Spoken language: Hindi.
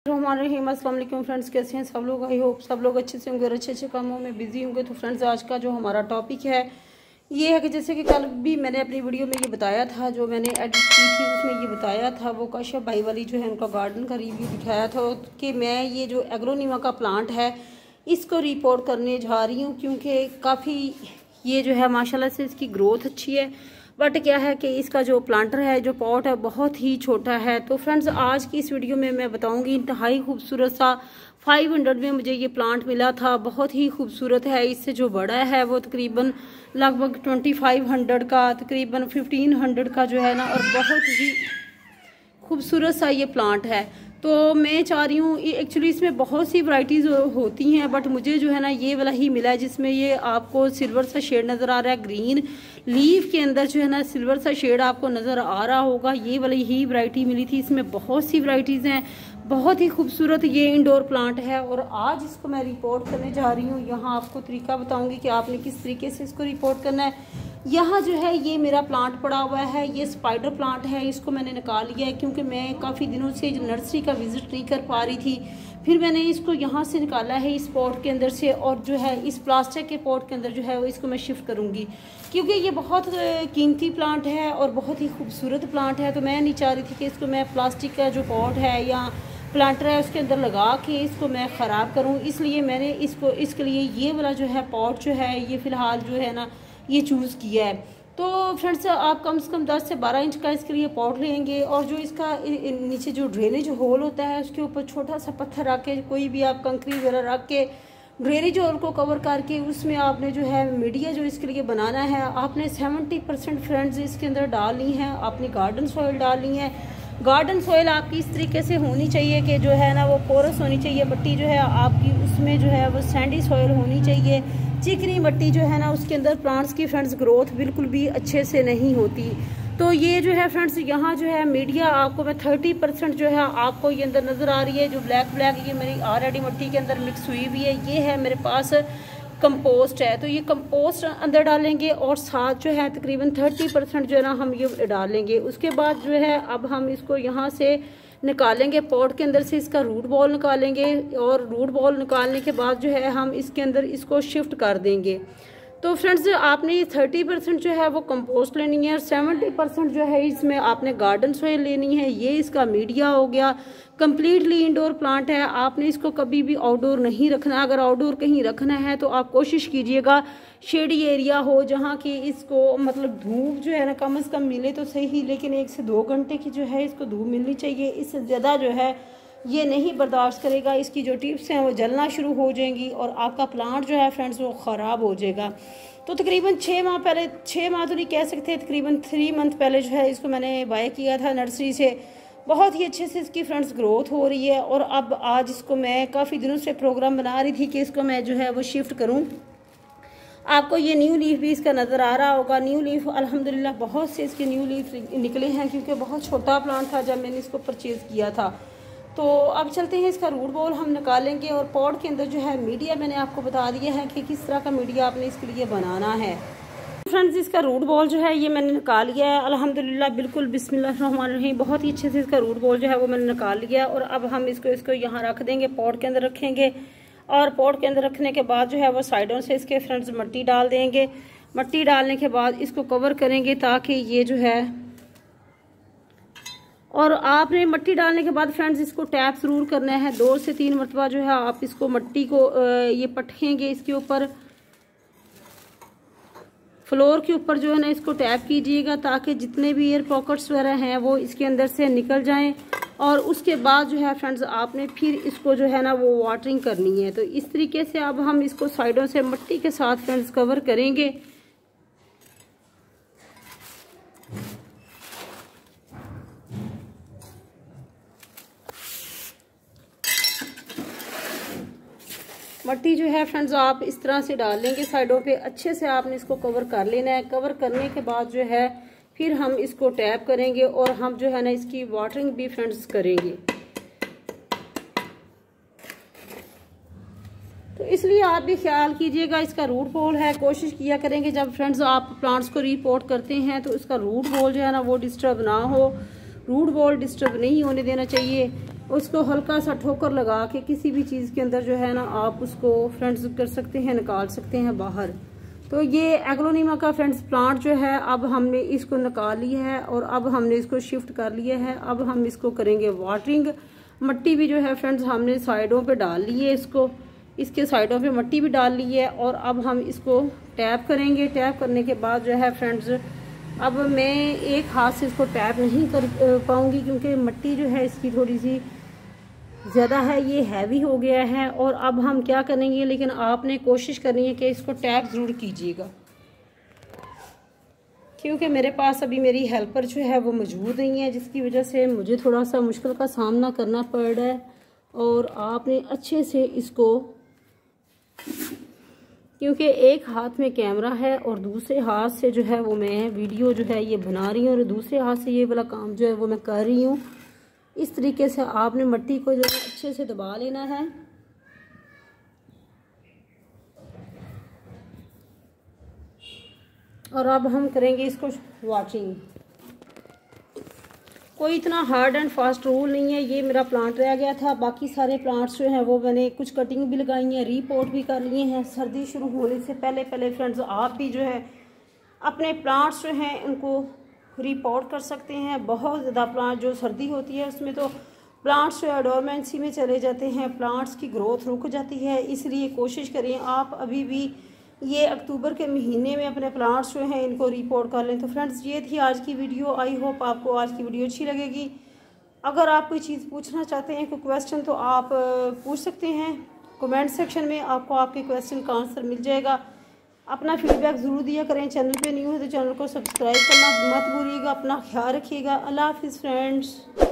अस्सलाम वालेकुम फ्रेंड्स, कैसे हैं सब लोग। आई होप सब लोग अच्छे से होंगे और अच्छे अच्छे कामों में बिजी होंगे। तो फ्रेंड्स, आज का जो हमारा टॉपिक है ये है कि जैसे कि कल भी मैंने अपनी वीडियो में ये बताया था, जो मैंने एडिट की थी उसमें ये बताया था, वो काशिफ भाई वाली जो है उनका गार्डन का रिव्यू दिखाया था कि मैं ये जो एग्रोनिमा का प्लांट है इसको रिपोर्ट करने जा रही हूँ, क्योंकि काफ़ी ये जो है माशाल्लाह से इसकी ग्रोथ अच्छी है। बट क्या है कि इसका जो प्लांटर है, जो पॉट है, बहुत ही छोटा है। तो फ्रेंड्स, आज की इस वीडियो में मैं बताऊंगी इंतहाई खूबसूरत सा 500 में मुझे ये प्लांट मिला था। बहुत ही खूबसूरत है। इससे जो बड़ा है वो तकरीबन लगभग 2500 का, तकरीबन 1500 का जो है ना, और बहुत ही खूबसूरत सा ये प्लांट है। तो मैं चाह रही हूँ, एक्चुअली इसमें बहुत सी वैरायटीज़ होती हैं, बट मुझे जो है ना ये वाला ही मिला है, जिसमें ये आपको सिल्वर सा शेड नज़र आ रहा है। ग्रीन लीफ के अंदर जो है ना सिल्वर सा शेड आपको नज़र आ रहा होगा। ये वाली ही वैरायटी मिली थी। इसमें बहुत सी वैरायटीज़ हैं। बहुत ही खूबसूरत ये इंडोर प्लांट है और आज इसको मैं रिपोर्ट करने जा रही हूँ। यहाँ आपको तरीका बताऊँगी कि आपने किस तरीके से इसको रिपोर्ट करना है। यहाँ जो है ये मेरा प्लांट पड़ा हुआ है, ये स्पाइडर प्लांट है। इसको मैंने निकाल लिया है क्योंकि मैं काफ़ी दिनों से नर्सरी का विज़िट नहीं कर पा रही थी। फिर मैंने इसको यहाँ से निकाला है इस पॉट के अंदर से, और जो है इस प्लास्टिक के पॉट के अंदर जो है वो इसको मैं शिफ्ट करूँगी, क्योंकि ये बहुत कीमती प्लांट है और बहुत ही खूबसूरत प्लांट है। तो मैं नहीं चाह रही थी कि इसको मैं प्लास्टिक का जो पॉट है या प्लांटर है उसके अंदर लगा के इसको मैं ख़राब करूँ, इसलिए मैंने इसके लिए ये वाला जो है पॉट जो है ये फ़िलहाल जो है ना ये चूज़ किया है। तो फ्रेंड्स, आप कम से कम 10 से 12 इंच का इसके लिए पॉट लेंगे, और जो इसका नीचे जो ड्रेनेज होल होता है उसके ऊपर छोटा सा पत्थर रख के, कोई भी आप कंकरी वगैरह रख के ड्रेनेज होल को कवर करके उसमें आपने जो है मीडिया जो इसके लिए बनाना है, आपने 70% फ्रेंड्स इसके अंदर डालनी है। आपने गार्डन सॉइल डालनी है। गार्डन सॉइल आपकी इस तरीके से होनी चाहिए कि जो है ना वो पोरस होनी चाहिए। मिट्टी जो है आपकी उसमें जो है वो सैंडी सॉइल होनी चाहिए। चिकनी मिट्टी जो है ना उसके अंदर प्लांट्स की फ्रेंड्स ग्रोथ बिल्कुल भी अच्छे से नहीं होती। तो ये जो है फ्रेंड्स, यहाँ जो है मीडिया आपको मैं 30% जो है आपको ये अंदर नज़र आ रही है, जो ब्लैक ये मेरी ऑलरेडी मिट्टी के अंदर मिक्स हुई हुई है। ये है मेरे पास कंपोस्ट है, तो ये कंपोस्ट अंदर डालेंगे और साथ जो है तकरीबन 30% जो है ना हम ये डालेंगे। उसके बाद जो है अब हम इसको यहाँ से निकालेंगे पॉट के अंदर से, इसका रूट बॉल निकालेंगे, और रूट बॉल निकालने के बाद जो है हम इसके अंदर इसको शिफ्ट कर देंगे। तो फ्रेंड्स, आपने 30% जो है वो कंपोस्ट लेनी है और 70% जो है इसमें आपने गार्डन सॉइल लेनी है। ये इसका मीडिया हो गया। कम्प्लीटली इंडोर प्लांट है। आपने इसको कभी भी आउटडोर नहीं रखना। अगर आउटडोर कहीं रखना है तो आप कोशिश कीजिएगा शेडी एरिया हो, जहाँ की इसको मतलब धूप जो है ना कम से कम मिले तो सही, लेकिन 1 से 2 घंटे की जो है इसको धूप मिलनी चाहिए। इससे ज़्यादा जो है ये नहीं बर्दाश्त करेगा। इसकी जो टिप्स हैं वो जलना शुरू हो जाएंगी और आपका प्लांट जो है फ्रेंड्स वो ख़राब हो जाएगा। तो तकरीबन 6 माह पहले, 6 माह तो नहीं कह सकते, तकरीबन 3 मंथ पहले जो है इसको मैंने बाय किया था नर्सरी से। बहुत ही अच्छे से इसकी फ्रेंड्स ग्रोथ हो रही है, और अब आज इसको मैं काफ़ी दिनों से प्रोग्राम बना रही थी कि इसको मैं जो है वो शिफ्ट करूँ। आपको ये न्यू लीफ भी इसका नज़र आ रहा होगा। न्यू लीफ अल्हम्दुलिल्लाह बहुत से इसके न्यू लीफ निकले हैं, क्योंकि बहुत छोटा प्लांट था जब मैंने इसको परचेज़ किया था। तो अब चलते हैं, इसका रूट बॉल हम निकालेंगे, और पॉट के अंदर जो है मीडिया मैंने आपको बता दिया है कि किस तरह का मीडिया आपने इसके लिए बनाना है। फ्रेंड्स, इसका रूट बॉल जो है ये मैंने निकाल लिया है अल्हम्दुलिल्लाह, बिल्कुल बिस्मिल्लाहिर्रहमानिर्रहीम। बहुत ही अच्छे से इसका रूट बॉल जो है वो मैंने निकाल लिया, और अब हम इसको यहाँ रख देंगे, पॉट के अंदर रखेंगे। और पॉट के अंदर रखने के बाद जो है वो साइडों से इसके फ्रेंड्स मिट्टी डाल देंगे। मिट्टी डालने के बाद इसको कवर करेंगे ताकि ये जो है, और आपने मिट्टी डालने के बाद फ्रेंड्स इसको टैप ज़रूर करना है। 2 से 3 मरतबा जो है आप इसको मिट्टी को ये पटकेंगे, इसके ऊपर फ्लोर के ऊपर जो है ना इसको टैप कीजिएगा, ताकि जितने भी एयर पॉकेट्स वगैरह हैं वो इसके अंदर से निकल जाएं। और उसके बाद जो है फ्रेंड्स आपने फिर इसको जो है ना वो वाटरिंग करनी है। तो इस तरीके से अब हम इसको साइडों से मिट्टी के साथ फ्रेंड्स कवर करेंगे। मिट्टी जो है फ्रेंड्स आप इस तरह से डाल लेंगे साइडों पे। अच्छे से आपने इसको कवर कर लेना है। कवर करने के बाद जो है फिर हम इसको टैप करेंगे, और हम जो है ना इसकी वाटरिंग भी फ्रेंड्स करेंगे। तो इसलिए आप भी ख्याल कीजिएगा, इसका रूट बॉल है, कोशिश किया करेंगे जब फ्रेंड्स आप प्लांट्स को रिपोर्ट करते हैं तो इसका रूट बॉल जो है ना वो डिस्टर्ब ना हो। रूट बॉल डिस्टर्ब नहीं होने देना चाहिए। उसको हल्का सा ठोकर लगा के किसी भी चीज़ के अंदर जो है ना आप उसको फ्रेंड्स कर सकते हैं, निकाल सकते हैं बाहर। तो ये एग्लोनिमा का फ्रेंड्स प्लांट जो है अब हमने इसको निकाल लिया है और अब हमने इसको शिफ्ट कर लिया है। अब हम इसको करेंगे वाटरिंग। मट्टी भी जो है फ्रेंड्स हमने साइडों पे डाल ली है, इसके साइडों पे मट्टी भी डाल ली है और अब हम इसको टैप करेंगे। टैप करने के बाद जो है फ्रेंड्स अब मैं एक हाथ से इसको टैप नहीं कर पाऊँगी क्योंकि मट्टी जो है इसकी थोड़ी सी ज़्यादा है, ये हैवी हो गया है। और अब हम क्या करेंगे, लेकिन आपने कोशिश करनी है कि इसको टैप ज़रूर कीजिएगा क्योंकि मेरे पास अभी मेरी हेल्पर जो है वो मौजूद नहीं है, जिसकी वजह से मुझे थोड़ा सा मुश्किल का सामना करना पड़ रहा है। और आपने अच्छे से इसको, क्योंकि एक हाथ में कैमरा है और दूसरे हाथ से जो है वो मैं वीडियो जो है ये बना रही हूँ और दूसरे हाथ से ये वाला काम जो है वो मैं कर रही हूँ। इस तरीके से आपने मट्टी को जो है अच्छे से दबा लेना है। और अब हम करेंगे इसको वाटरिंग। कोई इतना हार्ड एंड फास्ट रूल नहीं है। ये मेरा प्लांट रह गया था, बाकी सारे प्लांट्स जो हैं वो मैंने कुछ कटिंग भी लगाई है, रीपोर्ट भी कर लिए हैं। सर्दी शुरू होने से पहले पहले फ्रेंड्स आप भी जो है अपने प्लांट्स जो हैं उनको रिपोर्ट कर सकते हैं। बहुत ज़्यादा प्लांट जो सर्दी होती है उसमें तो प्लांट्स जो है डोरमेंसी में चले जाते हैं, प्लांट्स की ग्रोथ रुक जाती है। इसलिए कोशिश करें आप अभी भी ये अक्टूबर के महीने में अपने प्लांट्स जो हैं इनको रिपोर्ट कर लें। तो फ्रेंड्स ये थी आज की वीडियो। आई होप आपको आज की वीडियो अच्छी लगेगी। अगर आप कोई चीज़ पूछना चाहते हैं, कोई क्वेश्चन, तो आप पूछ सकते हैं कमेंट सेक्शन में। आपको आपके क्वेश्चन का आंसर मिल जाएगा। अपना फीडबैक ज़रूर दिया करें। चैनल पे न्यू है तो चैनल को सब्सक्राइब करना मत भूलिएगा। अपना ख्याल रखिएगा। अल्लाह हाफिज़ फ्रेंड्स।